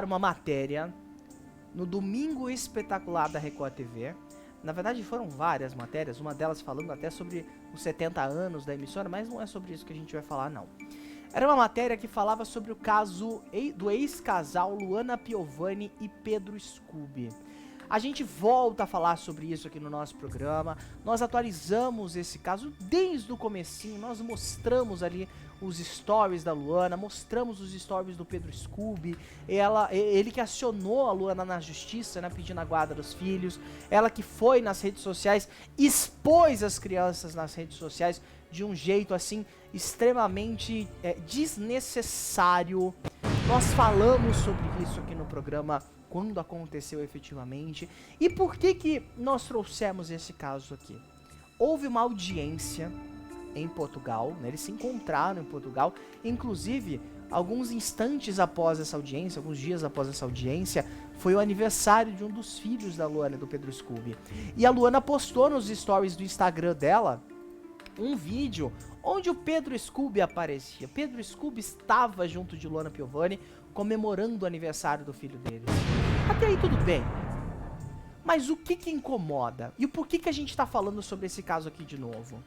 uma matéria no Domingo Espetacular da Record TV. Na verdade foram várias matérias, uma delas falando até sobre os 70 anos da emissora, mas não é sobre isso que a gente vai falar não. Era uma matéria que falava sobre o caso do ex-casal Luana Piovani e Pedro Scooby. A gente volta a falar sobre isso aqui no nosso programa, nós atualizamos esse caso desde o comecinho, nós mostramos ali os stories da Luana, mostramos os stories do Pedro Scooby, ele que acionou a Luana na justiça, né, pedindo a guarda dos filhos, ela que foi nas redes sociais, expôs as crianças nas redes sociais de um jeito assim extremamente desnecessário. Nós falamos sobre isso aqui no programa quando aconteceu efetivamente. E por que nós trouxemos esse caso aqui? Houve uma audiência em Portugal, né? Eles se encontraram em Portugal, inclusive alguns instantes após essa audiência, alguns dias após essa audiência, foi o aniversário de um dos filhos da Luana, do Pedro Scooby. E a Luana postou nos stories do Instagram dela um vídeo onde o Pedro Scooby aparecia. Pedro Scooby estava junto de Luana Piovani comemorando o aniversário do filho deles. Até aí tudo bem. Mas o que incomoda? E o porquê que a gente tá falando sobre esse caso aqui de novo?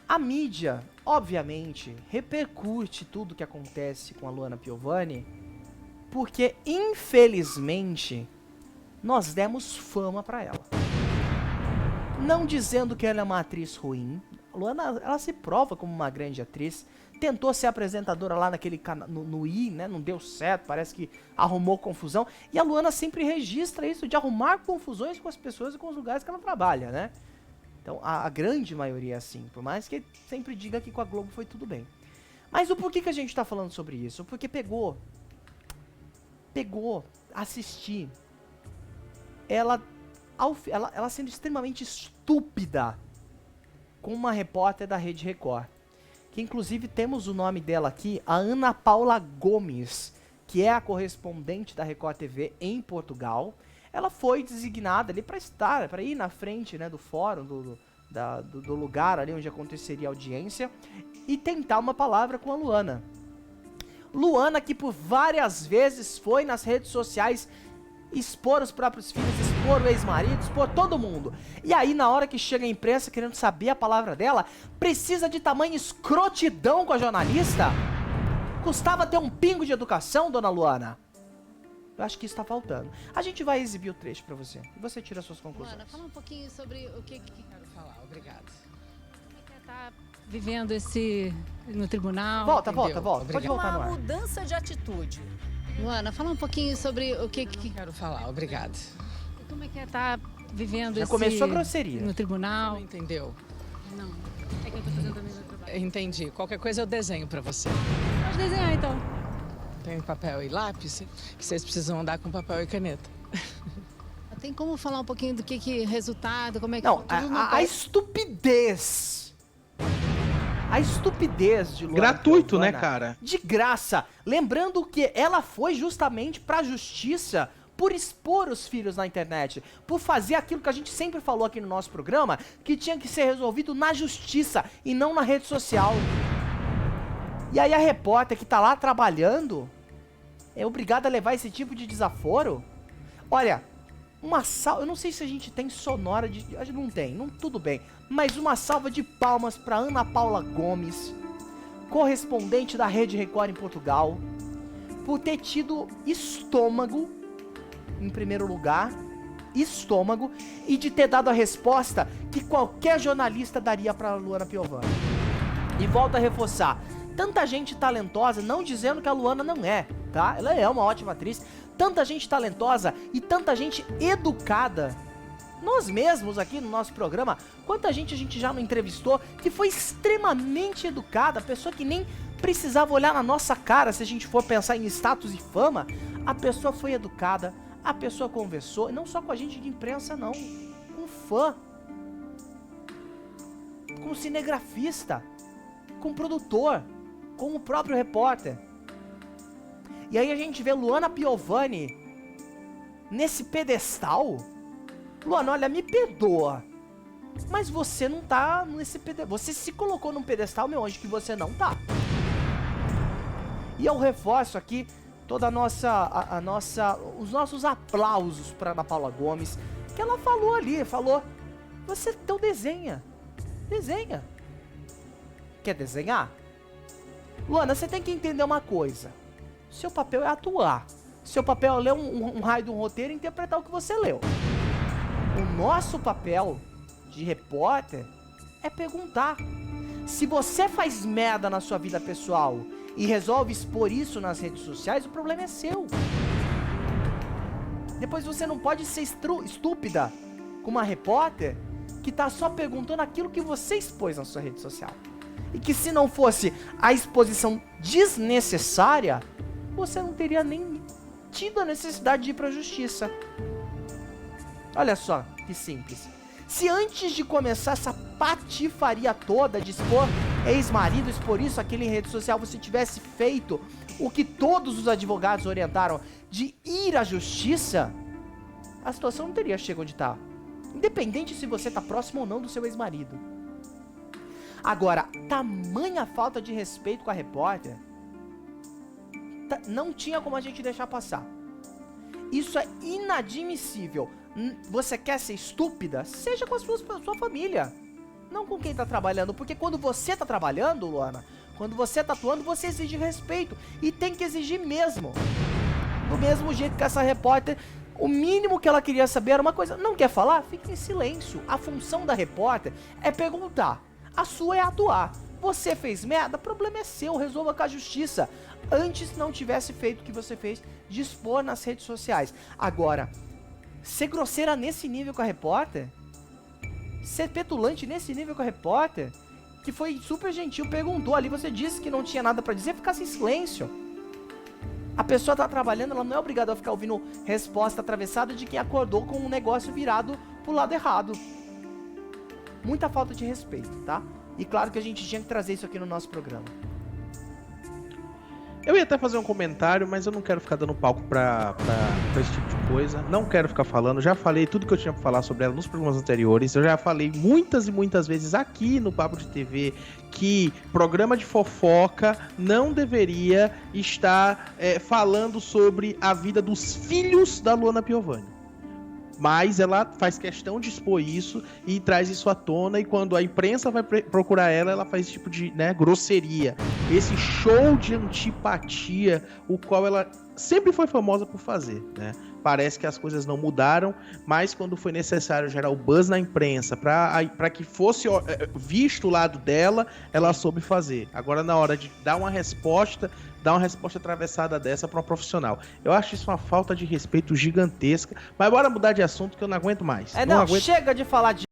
A mídia, obviamente, repercute tudo que acontece com a Luana Piovani, porque, infelizmente, nós demos fama pra ela. Não dizendo que ela é uma atriz ruim. A Luana, ela se prova como uma grande atriz. Tentou ser apresentadora lá naquele no I, né? Não deu certo, parece que arrumou confusão. E a Luana sempre registra isso de arrumar confusões com as pessoas e com os lugares que ela trabalha, né? Então, a grande maioria é assim, por mais que sempre diga que com a Globo foi tudo bem. Mas o porquê que a gente tá falando sobre isso? Porque pegou assistir ela sendo extremamente estúpida com uma repórter da Rede Record. Que inclusive temos o nome dela aqui, a Ana Paula Gomes, que é a correspondente da Record TV em Portugal. Ela foi designada ali para ir na frente, né, do fórum, do lugar ali onde aconteceria a audiência, e tentar uma palavra com a Luana. Luana que por várias vezes foi nas redes sociais expor os próprios filhos, expor o ex-marido, expor todo mundo. E aí na hora que chega a imprensa querendo saber a palavra dela, precisa de tamanha escrotidão com a jornalista? Custava ter um pingo de educação, dona Luana? Eu acho que isso tá faltando. A gente vai exibir o trecho pra você. E você tira as suas conclusões. Luana, fala um pouquinho sobre o que quero falar. Obrigado. Como é que tá vivendo esse no tribunal? Volta. Obrigado. Pode voltar no Uma ar. mudança de atitude. Luana, fala um pouquinho sobre o que quero falar. Obrigado. Como é que tá vivendo Já esse começou a grosseria. no tribunal? Não entendeu? Não. É que eu tô fazendo também meu trabalho. Entendi. Qualquer coisa eu desenho pra você. Pode desenhar então. Tem papel e lápis? Que vocês precisam andar com papel e caneta. Tem como falar um pouquinho do que resultado, como é que... Não, tudo a estupidez. A estupidez de Luana Gratuito, né, Piovani, cara? de graça. Lembrando que ela foi justamente pra justiça por expor os filhos na internet. Por fazer aquilo que a gente sempre falou aqui no nosso programa, que tinha que ser resolvido na justiça e não na rede social. E aí a repórter que tá lá trabalhando é obrigada a levar esse tipo de desaforo? Olha, uma salva... Eu não sei se a gente tem sonora de... A gente não tem, tudo bem. Mas uma salva de palmas pra Ana Paula Gomes, correspondente da Rede Record em Portugal, por ter tido estômago, em primeiro lugar, estômago, e de ter dado a resposta que qualquer jornalista daria pra Luana Piovani. E volto a reforçar, tanta gente talentosa, não dizendo que a Luana não é, tá? Ela é uma ótima atriz. Tanta gente talentosa e tanta gente educada. Nós mesmos aqui no nosso programa, quanta gente a gente já não entrevistou que foi extremamente educada, pessoa que nem precisava olhar na nossa cara se a gente for pensar em status e fama. A pessoa foi educada, a pessoa conversou, e não só com a gente de imprensa não, com fã, com cinegrafista, com produtor, com o próprio repórter. E aí a gente vê Luana Piovani nesse pedestal. Luana, olha, me perdoa, mas você não tá nesse pedestal. Você se colocou num pedestal, meu anjo, que você não tá. E eu reforço aqui toda os nossos aplausos para Ana Paula Gomes, que ela falou, você então desenha. Quer desenhar? Luana, você tem que entender uma coisa. Seu papel é atuar. Seu papel é ler um raio de um roteiro e interpretar o que você leu. O nosso papel de repórter é perguntar. Se você faz merda na sua vida pessoal e resolve expor isso nas redes sociais, o problema é seu. Depois você não pode ser estúpida com uma repórter que tá só perguntando aquilo que você expôs na sua rede social. E que se não fosse a exposição desnecessária, você não teria nem tido a necessidade de ir pra justiça. Olha só que simples. Se antes de começar essa patifaria toda de expor ex-marido, expor isso, aquilo em rede social, você tivesse feito o que todos os advogados orientaram de ir à justiça, a situação não teria chegado onde tá. Independente se você tá próximo ou não do seu ex-marido. Agora, tamanha falta de respeito com a repórter, não tinha como a gente deixar passar. Isso é inadmissível. Você quer ser estúpida? Seja com a sua família, não com quem tá trabalhando. Porque quando você tá trabalhando, Luana, quando você tá atuando, você exige respeito. E tem que exigir mesmo. Do mesmo jeito que essa repórter, o mínimo que ela queria saber era uma coisa. Não quer falar? Fique em silêncio. A função da repórter é perguntar. A sua é atuar. Você fez merda? O problema é seu. Resolva com a justiça. Antes não tivesse feito o que você fez de expor nas redes sociais. Agora, ser grosseira nesse nível com a repórter? Ser petulante nesse nível com a repórter? Que foi super gentil, perguntou ali, você disse que não tinha nada pra dizer, ficasse em silêncio. A pessoa tá trabalhando, ela não é obrigada a ficar ouvindo resposta atravessada de quem acordou com um negócio virado pro lado errado. Muita falta de respeito, tá? E claro que a gente tinha que trazer isso aqui no nosso programa. Eu ia até fazer um comentário, mas eu não quero ficar dando palco pra esse tipo de coisa. Não quero ficar falando. Já falei tudo que eu tinha pra falar sobre ela nos programas anteriores. Eu já falei muitas e muitas vezes aqui no Papo de TV que programa de fofoca não deveria estar falando sobre a vida dos filhos da Luana Piovani. Mas ela faz questão de expor isso e traz isso à tona, e quando a imprensa vai procurar ela, ela faz esse tipo de grosseria. Esse show de antipatia, o qual ela sempre foi famosa por fazer, né? Parece que as coisas não mudaram, mas quando foi necessário gerar o buzz na imprensa para que fosse visto o lado dela, ela soube fazer. Agora, na hora de dar uma resposta atravessada dessa para uma profissional. Eu acho isso uma falta de respeito gigantesca. Mas bora mudar de assunto que eu não aguento mais. Chega de falar de